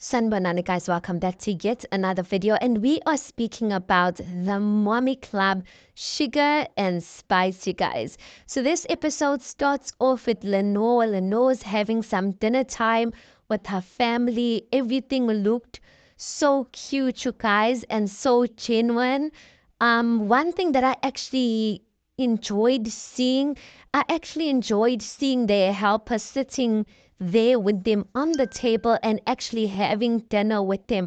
Sanbanana guys, welcome back to yet another video, and we are speaking about the Mommy Club Sugar and Spice, you guys. So this episode starts off with Lenore. Lenore's having some dinner time with her family. Everything looked so cute, you guys, and so genuine. One thing that I actually enjoyed seeing their helper sitting there with them on the table and actually having dinner with them.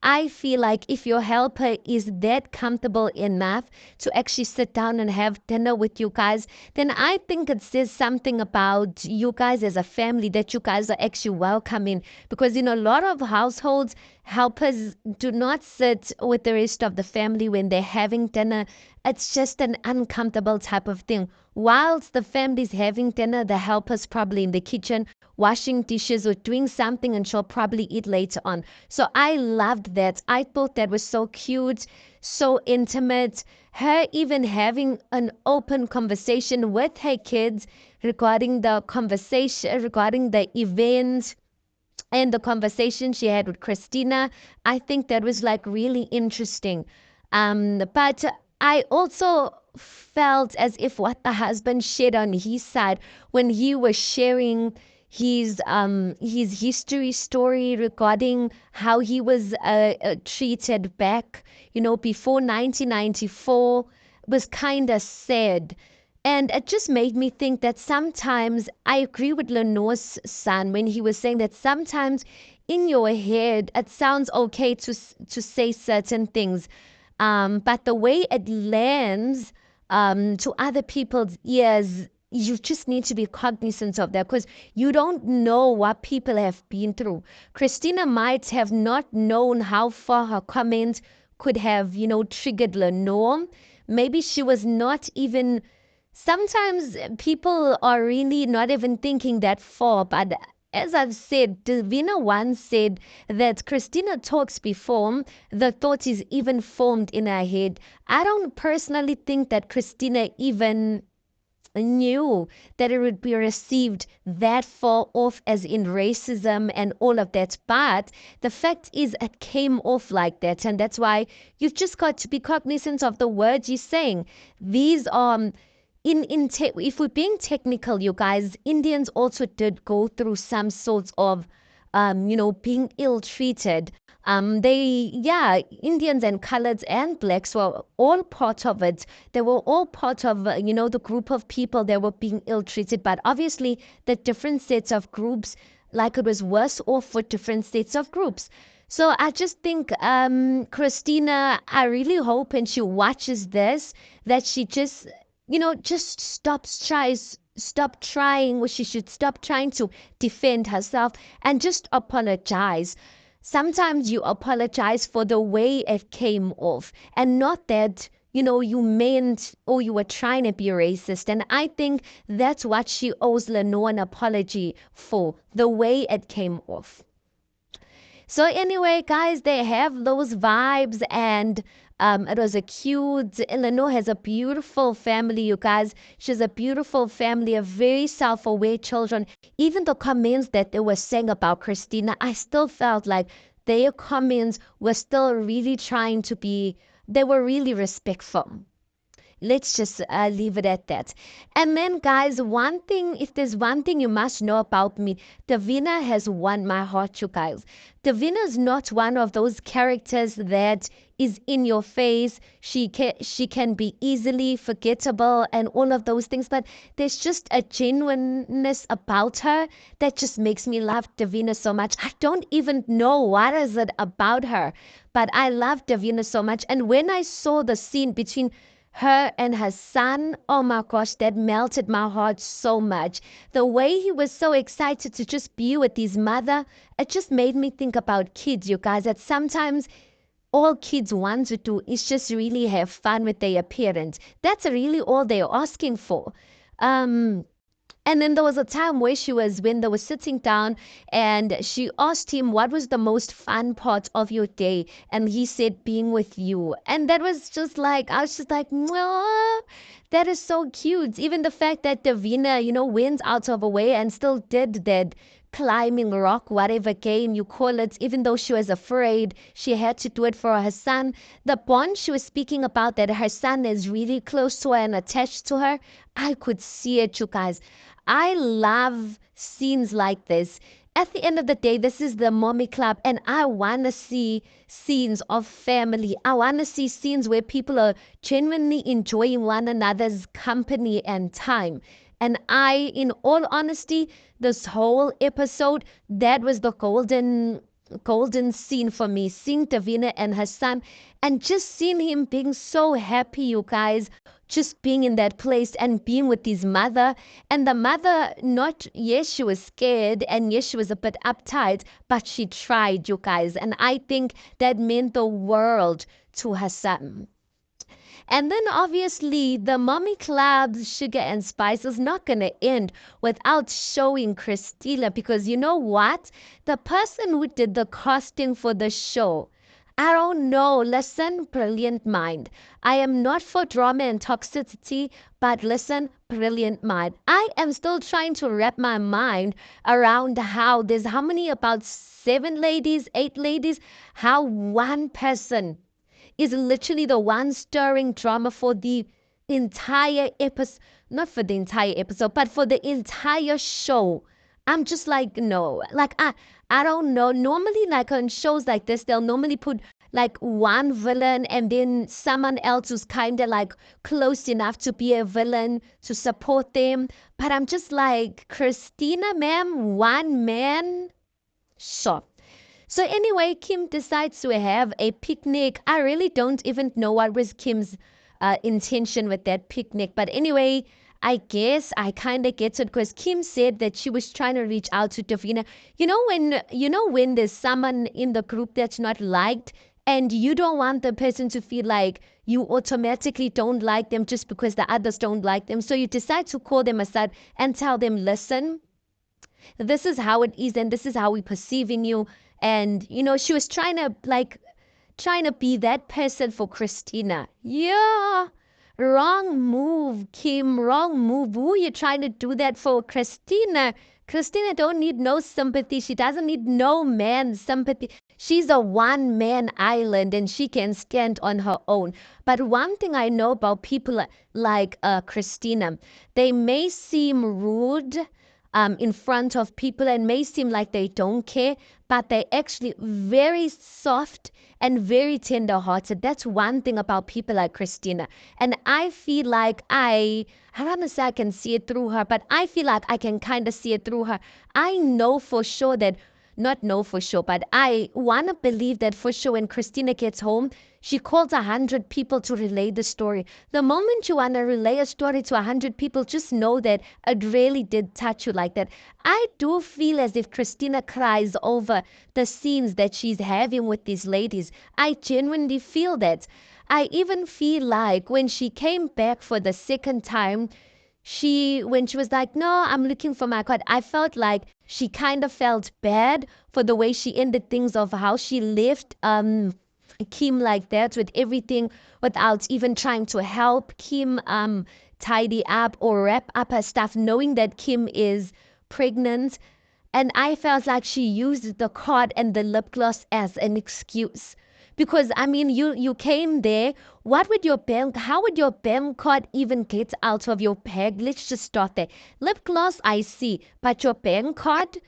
I feel like if your helper is that comfortable enough to actually sit down and have dinner with you guys, then I think it says something about you guys as a family, that you guys are actually welcoming. Because in a lot of households, helpers do not sit with the rest of the family when they're having dinner. It's just an uncomfortable type of thing. Whilst the family's having dinner, the helper's probably in the kitchen washing dishes or doing something, and she'll probably eat later on. So I loved that. I thought that was so cute, so intimate. Her even having an open conversation with her kids regarding the event and the conversation she had with Christinah. I think that was like really interesting. But I also felt as if what the husband shared on his side when he was sharing his history story regarding how he was treated back, before 1994, was kind of sad. And it just made me think that sometimes I agree with Lenore's son when he was saying that sometimes in your head it sounds okay to say certain things, but the way it lands to other people's ears, you just need to be cognizant of that, because you don't know what people have been through. Christinah might have not known how far her comment could have, triggered Lenore. Maybe she was not even. Sometimes people are really not even thinking that far, but as I've said, Davina once said that Christinah talks before the thought is even formed in her head. I don't personally think that Christinah even knew that it would be received that far off, as in racism and all of that. But the fact is, it came off like that. And that's why you've just got to be cognizant of the words you're saying. These are. If we're being technical, you guys, Indians also did go through some sorts of, being ill-treated. Indians and coloreds and blacks were all part of it. They were all part of, the group of people that were being ill-treated. But obviously, the different sets of groups, like it was worse off for different sets of groups. So I just think, Christinah, I really hope when she watches this that she just stop trying, or she should stop trying to defend herself and just apologize. Sometimes you apologize for the way it came off, and not that you meant, or you were trying to be racist. And I think that's what she owes Lenore an apology for, the way it came off. So anyway, guys, they have those vibes, and it was a cute. Eleanor has a beautiful family, you guys. She has a beautiful family of very self-aware children. Even the comments that they were saying about Christinah, I still felt like their comments were still really trying to be. They were really respectful. Let's just leave it at that. And then, guys, if there's one thing you must know about me, Davina has won my heart, you guys. Davina is not one of those characters that is in your face. She can be easily forgettable and all of those things, but there's just a genuineness about her that just makes me love Davina so much. I don't even know what is it about her, but I love Davina so much. And when I saw the scene between her and her son, oh my gosh, that melted my heart so much. The way he was so excited to just be with his mother, it just made me think about kids, you guys, that sometimes all kids want to do is just really have fun with their parents. That's really all they're asking for. And then there was a time when they were sitting down, and she asked him what was the most fun part of your day. And he said, being with you. And that was just like, I was just like, "Mwah, that is so cute." Even the fact that Davina, went out of her way and still did that climbing rock, whatever game you call it, even though she was afraid, she had to do it for her son. The bond she was speaking about, that her son is really close to her and attached to her, I could see it, you guys. I love scenes like this. At the end of the day, this is the mommy club, and I want to see scenes of family. I want to see scenes where people are genuinely enjoying one another's company and time. And in all honesty, this whole episode, that was the golden scene for me, seeing Davina and her son and just seeing him being so happy, you guys, just being in that place and being with his mother. And the mother, not, yes, she was scared and yes, she was a bit uptight, but she tried, you guys. And I think that meant the world to her son. And then obviously the Mommy Club's Sugar and Spice is not going to end without showing Christinah, because you know what? The person who did the casting for the show, I don't know. Listen, brilliant mind. I am not for drama and toxicity, but listen, brilliant mind. I am still trying to wrap my mind around how there's how many, about 7 ladies, 8 ladies, how one person is literally the one stirring drama for the entire episode, not for the entire episode, but for the entire show. I'm just like, no, like I don't know. Normally, like on shows like this, they'll normally put like one villain and then someone else who's kind of like close enough to be a villain to support them. But I'm just like, Christinah, ma'am, one man. Sure. So anyway, Kim decides to have a picnic. I really don't even know what was Kim's intention with that picnic. But anyway, I guess I kind of get it because Kim said that she was trying to reach out to Davina. You know when there's someone in the group that's not liked, and you don't want the person to feel like you automatically don't like them just because the others don't like them. So you decide to call them aside and tell them, listen, this is how it is and this is how we perceiving you. And she was trying to be that person for Christinah. Yeah, wrong move, Kim, wrong move. Who you trying to do that for? Christinah? Christinah don't need no sympathy. She doesn't need no man's sympathy. She's a one-man island and she can stand on her own. But one thing I know about people like Christinah, they may seem rude in front of people and may seem like they don't care, but they're actually very soft and very tender-hearted. That's one thing about people like Christinah. And I feel like I don't want to say I can see it through her, but I feel like I can kind of see it through her. I know for sure that, not know for sure, but I want to believe that for sure when Christinah gets home, she calls 100 people to relay the story. The moment you want to relay a story to 100 people, just know that it really did touch you like that. I do feel as if Christinah cries over the scenes that she's having with these ladies. I genuinely feel that. I even feel like when she came back for the second time, when she was like, no, I'm looking for my card, I felt like she kind of felt bad for the way she ended things, of how she left Kim like that with everything without even trying to help Kim tidy up or wrap up her stuff, knowing that Kim is pregnant. And I felt like she used the card and the lip gloss as an excuse. Because I mean, you came there. How would your bank card even get out of your bag? Let's just start there. Lip gloss, I see, but your bank card?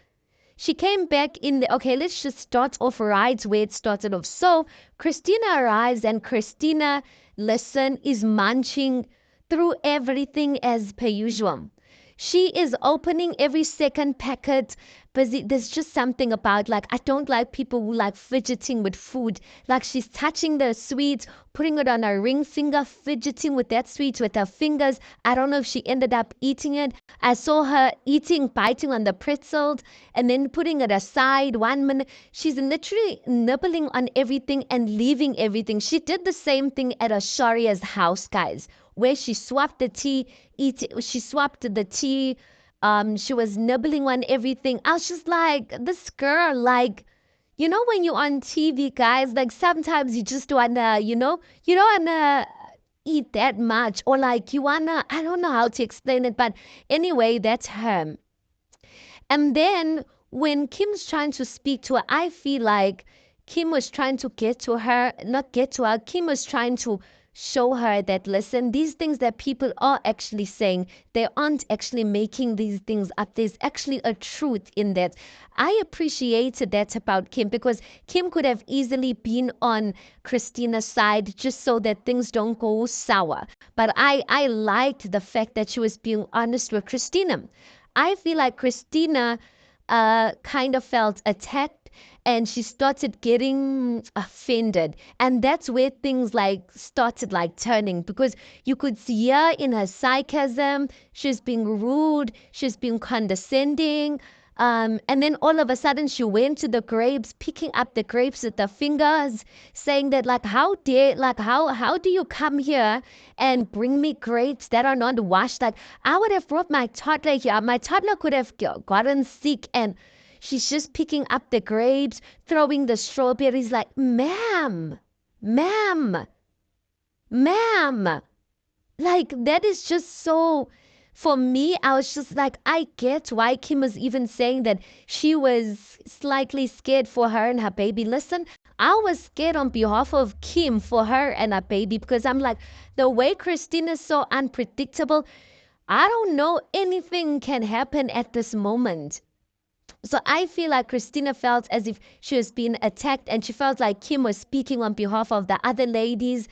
She came back in the, okay, let's just start off right where it started off. So Christinah arrives and Christinah, listen, is munching through everything as per usual. She is opening every second packet. Busy. There's just something about, like, I don't like people who like fidgeting with food. Like, she's touching the sweets, putting it on her ring finger, fidgeting with that sweet with her fingers. I don't know if she ended up eating it. I saw her biting on the pretzels and then putting it aside 1 minute. She's literally nibbling on everything and leaving everything. She did the same thing at Asharia's house, guys, where she swapped the tea, she swapped the tea. She was nibbling on everything. I was just like, this girl, like, when you're on TV, guys, like sometimes you just wanna, you don't wanna eat that much, or like you wanna, I don't know how to explain it, but anyway, that's her. And then when Kim's trying to speak to her, I feel like Kim was trying to get to her, not get to her, Kim was trying to show her that, listen, these things that people are actually saying, they aren't actually making these things up. There's actually a truth in that. I appreciated that about Kim because Kim could have easily been on Christina's side just so that things don't go sour. But I liked the fact that she was being honest with Christinah. I feel like Christinah kind of felt attacked and she started getting offended, and that's where things like started like turning, because you could see her in her sarcasm. She's being rude, she's being condescending, and then all of a sudden she went to the grapes, picking up the grapes with her fingers, saying that, like, how dare, like, how do you come here and bring me grapes that are not washed? Like, I would have brought my toddler here, my toddler could have gotten sick. And she's just picking up the grapes, throwing the strawberries, like, ma'am, ma'am, ma'am. Like, that is just so, for me, I was just like, I get why Kim was even saying that she was slightly scared for her and her baby. Listen, I was scared on behalf of Kim for her and her baby, because I'm like, the way Christine is so unpredictable, I don't know anything can happen at this moment. So I feel like Christinah felt as if she was being attacked, and she felt like Kim was speaking on behalf of the other ladies.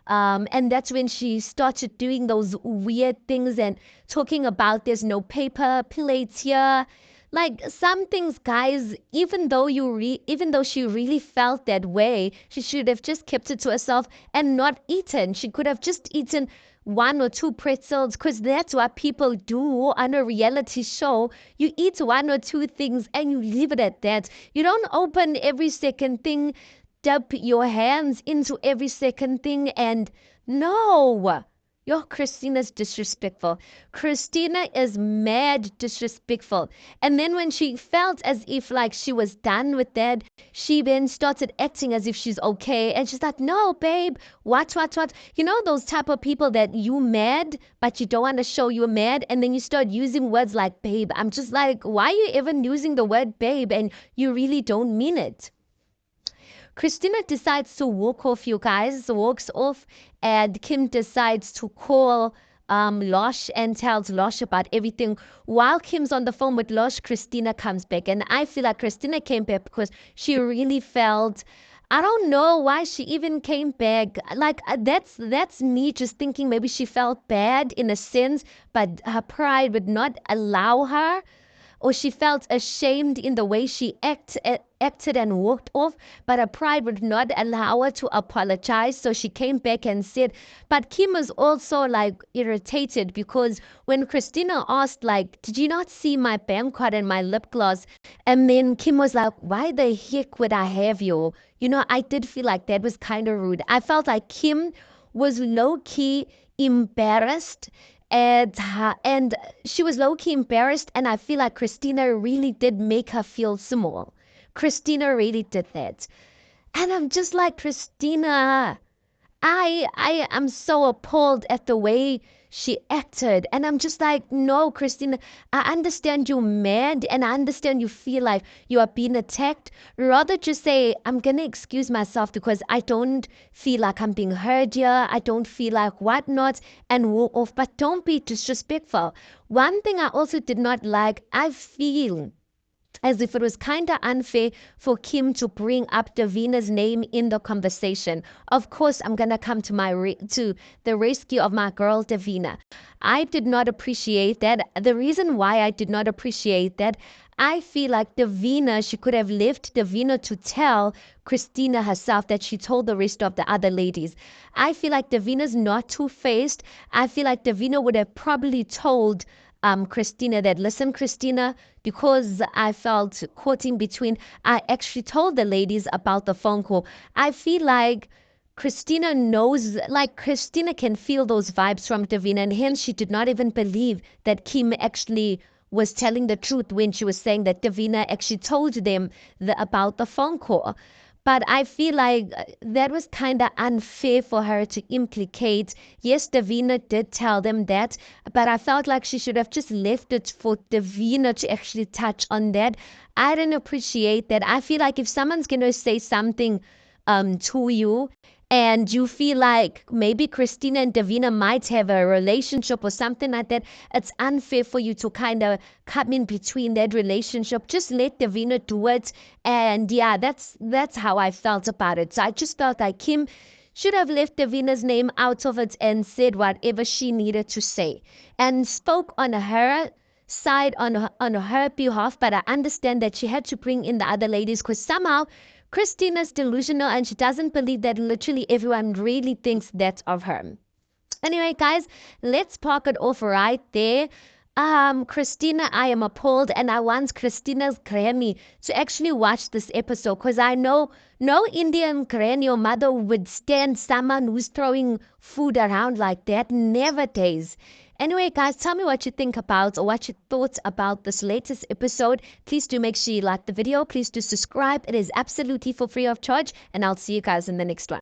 And that's when she started doing those weird things and talking about there's no paper plates here. Like, some things, guys, even though she really felt that way, she should have just kept it to herself and not eaten. She could have just eaten one or two pretzels, because that's what people do on a reality show. You eat one or two things and you leave it at that. You don't open every second thing, dip your hands into every second thing, and no. Yo, Christina's disrespectful. Christina is mad disrespectful. And then when she felt as if like she was done with that, she then started acting as if she's okay. And she's like, no, babe, what? You know those type of people that you mad, but you don't want to show you're mad. And then you start using words like babe. I'm just like, why are you even using the word babe and you really don't mean it? Christina decides to walk off, you guys, walks off, and Kim decides to call Losh and tells Losh about everything. While Kim's on the phone with Losh, Christina comes back. And I feel like Christina came back because she really felt, I don't know why she even came back. Like, that's me just thinking maybe she felt bad in a sense, but her pride would not allow her, or she felt ashamed in the way she acted and walked off, but her pride would not allow her to apologize. So she came back and said, but Kim was also like irritated because when Christina asked, like, did you not see my bank card and my lip gloss? And then Kim was like, why the heck would I have you? You know, I did feel like that was kind of rude. I felt like Kim was low-key embarrassed, and she was low-key embarrassed, and I feel like Christina really did make her feel small. Christina really did that. And I'm just like, Christina, I am so appalled at the way she acted. And I'm just like, no, Christina, I understand you're mad and I understand you feel like you are being attacked. Rather just say, I'm going to excuse myself because I don't feel like I'm being heard here. I don't feel like whatnot, and walk off. But don't be disrespectful. One thing I also did not like, I feel as if it was kind of unfair for Kim to bring up Davina's name in the conversation. Of course, I'm going to come to to the rescue of my girl Davina. I did not appreciate that. The reason why I did not appreciate that, I feel like Davina, she could have left Davina to tell Christina herself that she told the rest of the other ladies. I feel like Davina's not two-faced. I feel like Davina would have probably told Christina that, listen, Christina, because I felt caught in between, I actually told the ladies about the phone call. I feel like Christina knows, like Christina can feel those vibes from Davina, and hence she did not even believe that Kim actually was telling the truth when she was saying that Davina actually told them about the phone call. But I feel like that was kind of unfair for her to implicate. Yes, Davina did tell them that, but I felt like she should have just left it for Davina to actually touch on that. I didn't appreciate that. I feel like if someone's going to say something to you, and you feel like maybe Christina and Davina might have a relationship or something like that, it's unfair for you to kind of come in between that relationship. Just let Davina do it. And yeah, that's how I felt about it. So I just felt like Kim should have left Davina's name out of it and said whatever she needed to say and spoke on her side, on her behalf. But I understand that she had to bring in the other ladies because somehow Christina's delusional and she doesn't believe that literally everyone really thinks that of her. Anyway, guys, let's park it off right there. Christinah, I am appalled, and I want Christinah's granny to actually watch this episode because I know no Indian granny or mother would stand someone who's throwing food around like that. Never days. Anyway, guys, tell me what you think about or what you thought about this latest episode. Please do make sure you like the video. Please do subscribe. It is absolutely for free of charge, and I'll see you guys in the next one.